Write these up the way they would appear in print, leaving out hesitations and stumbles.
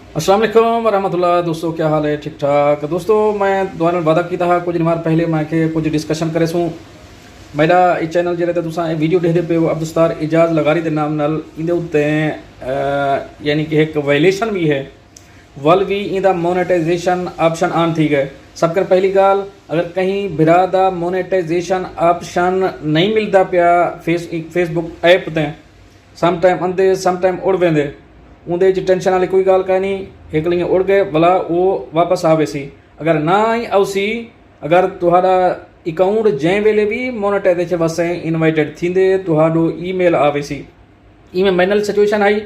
अस्सलाम वालेकुम वरहमतुल्लाह। दोस्तों क्या हाल है? ठीक ठाक दोस्तों। मैं दोबारा वादा किया था कुछ दिन मार पहले मैं के कुछ डिस्कशन करे सूँ। मेरा इस चैनल जो रहता तुसा वीडियो देखते पे हो अब्दुस्तार एजाज लगारी के नाम नाल इंदे उत्ते यानी कि एक वायलेशन भी है वल भी इंदा मोनेटाइजेशन ऑप्शन ऑन थी गए। सब कर पहली गाल अगर कहीं बिरा दा मोनेटाइजेशन ऑप्शन नहीं मिलता पिया फेसबुक ऐप ते सम टाइम आंदे सम टाइम उड़ वेंदे उंदे टेंशन वाली कोई गाल का नहीं। एक लिए उड़ गए भला वो वापस आवे सी अगर ना ही आवसी अगर तुहारा अकाउंट जै वेले भी मोनेटाइजेशन वास्ते इनवाइटेड थींदे तुहाडो ईमेल आवे सी। इमें मैनल सिचुएशन आई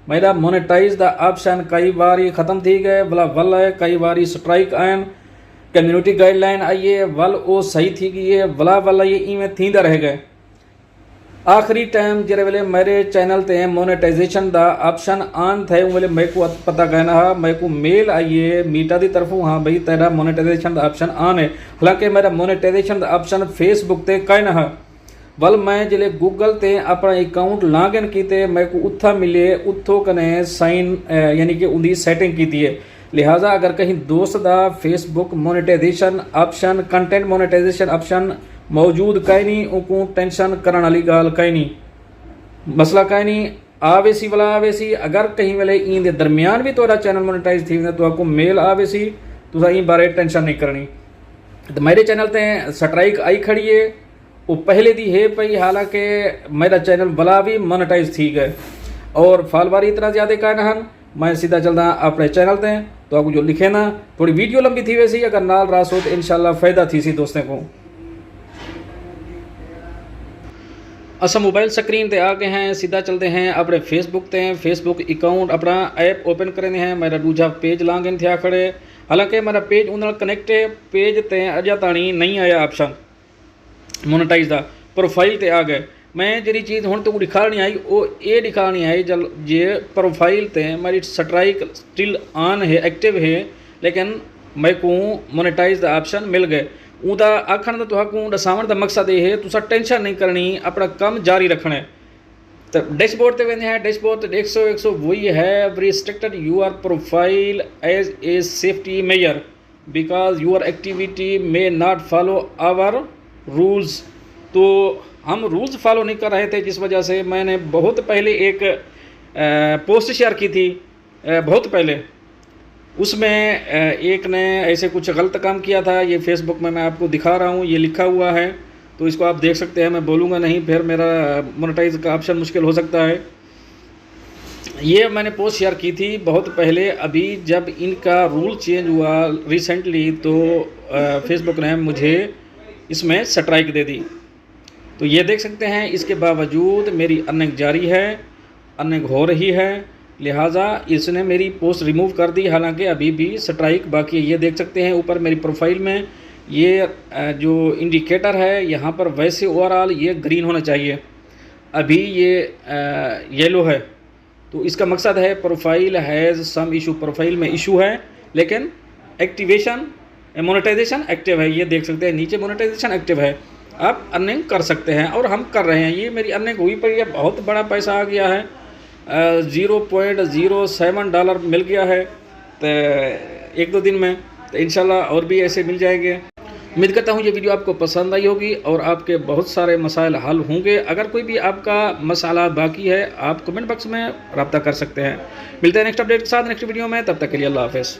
मेरा मोनेटाइज द ऑप्शन कई बार ख़त्म थी गए भला वल है कई बार स्ट्राइक आन कम्युनिटी गाइडलाइन आई है वल वो सही थी गई है भला वल ये इमें थींदा रह गए। आखिरी टाइम जरे वेले मेरे चैनल ते मोनेटाइजेशन दा ऑप्शन ऑन थे वेले मेरे को पता कहना है मेरे को मेल आई है मीटा की तरफों हाँ भाई तेरा मोनेटाइजेशन दा ऑप्शन ऑन है। हालांकि मेरा मोनेटाइजेशन दा ऑप्शन फेसबुक ते कहना है वल मैं जिले गूगल ते अपना अकाउंट लॉग इन किए मेरे को उथा मिले उतो कने साइन यानी कि उनकी सेटिंग की है। लिहाजा अगर कहीं दोस्त दा Facebook monetization option content monetization option मौजूद कहीं नहीं उनको टेंशन करने वाली गाल कहीं नहीं मसला कहीं नहीं आवे सी वाला आवे सी। अगर कहीं वेले इन दे दरमियान भी तोड़ा चैनल मोनेटाइज थी तो आपको मेल आवे सी तुसा इन बारे टेंशन नहीं करनी। तो मेरे चैनल ते स्ट्राइक आई खड़ी है वो पहले दी है पई हालांकि मेरा चैनल भला भी मोनेटाइज थी गए और फालवारी इतना ज़्यादा कहना हन मैं सीधा चलता अपने चैनल ते तो आपको जो लिखे ना थोड़ी वीडियो लंबी थी वैसी अगर नाल रास हो तो इंशाल्लाह फ़ायदा थी सी दोस्तों को। असा मोबाइल स्क्रीन ते आ गए हैं सीधा चलते हैं अपने फेसबुक ते फेसबुक अकाउंट अपना ऐप ओपन करें हैं मेरा दूजा पेज लॉग इन थे खड़े। हालांकि मेरा पेज उन कनेक्ट है पेज ते अजा ताणी नहीं आया ऑप्शन मोनेटाइज दा प्रोफाइल ते आ गए। मैं जी चीज़ हूँ तो दिखानी आई वो ये दिखानी आई जल जे प्रोफाइल ते मेरी स्ट्राइक स्टिल ऑन है एक्टिव है लेकिन मेरे को मोनेटाइज दा ऑप्शन मिल गए। उदा आखण का तुहाकू दसावण का मकसद ये है तुसा टेंशन नहीं करनी अपना काम जारी रखना है। तो डैशबोर्ड ते वेंदे हैं डैशबोर्ड ते 100 वही है restricted your profile as a safety measure because your activity may not follow our rules. तो हम रूल्स फॉलो नहीं कर रहे थे जिस वजह से मैंने बहुत पहले एक पोस्ट शेयर की थी बहुत पहले उसमें एक ने ऐसे कुछ गलत काम किया था। ये फेसबुक में मैं आपको दिखा रहा हूँ ये लिखा हुआ है तो इसको आप देख सकते हैं। मैं बोलूँगा नहीं फिर मेरा मोनेटाइज का ऑप्शन मुश्किल हो सकता है। ये मैंने पोस्ट शेयर की थी बहुत पहले अभी जब इनका रूल चेंज हुआ रिसेंटली तो फेसबुक ने मुझे इसमें स्ट्राइक दे दी। तो ये देख सकते हैं इसके बावजूद मेरी अर्निंग जारी है अर्निंग हो रही है लिहाजा इसने मेरी पोस्ट रिमूव कर दी। हालांकि अभी भी स्ट्राइक बाकी है। ये देख सकते हैं ऊपर मेरी प्रोफाइल में ये जो इंडिकेटर है यहाँ पर वैसे ओवरऑल ये ग्रीन होना चाहिए अभी ये येलो है। तो इसका मकसद है profile has some issue profile में इशू है लेकिन एक्टिवेशन मोनेटाइजेशन एक्टिव है। ये देख सकते हैं नीचे मोनेटाइजेशन एक्टिव है आप अर्निंग कर सकते हैं और हम कर रहे हैं। ये मेरी अर्निंग हुई पर यह बहुत बड़ा पैसा आ गया है $0.07 मिल गया है तो एक दो दिन में तो इंशाल्लाह और भी ऐसे मिल जाएंगे। उम्मीद करता हूँ ये वीडियो आपको पसंद आई होगी और आपके बहुत सारे मसाइल हल होंगे। अगर कोई भी आपका मसाला बाकी है आप कमेंट बॉक्स में रब्ता कर सकते हैं। मिलते हैं नेक्स्ट अपडेट के साथ नेक्स्ट वीडियो में तब तक के लिए अल्लाह हाफ़िज़।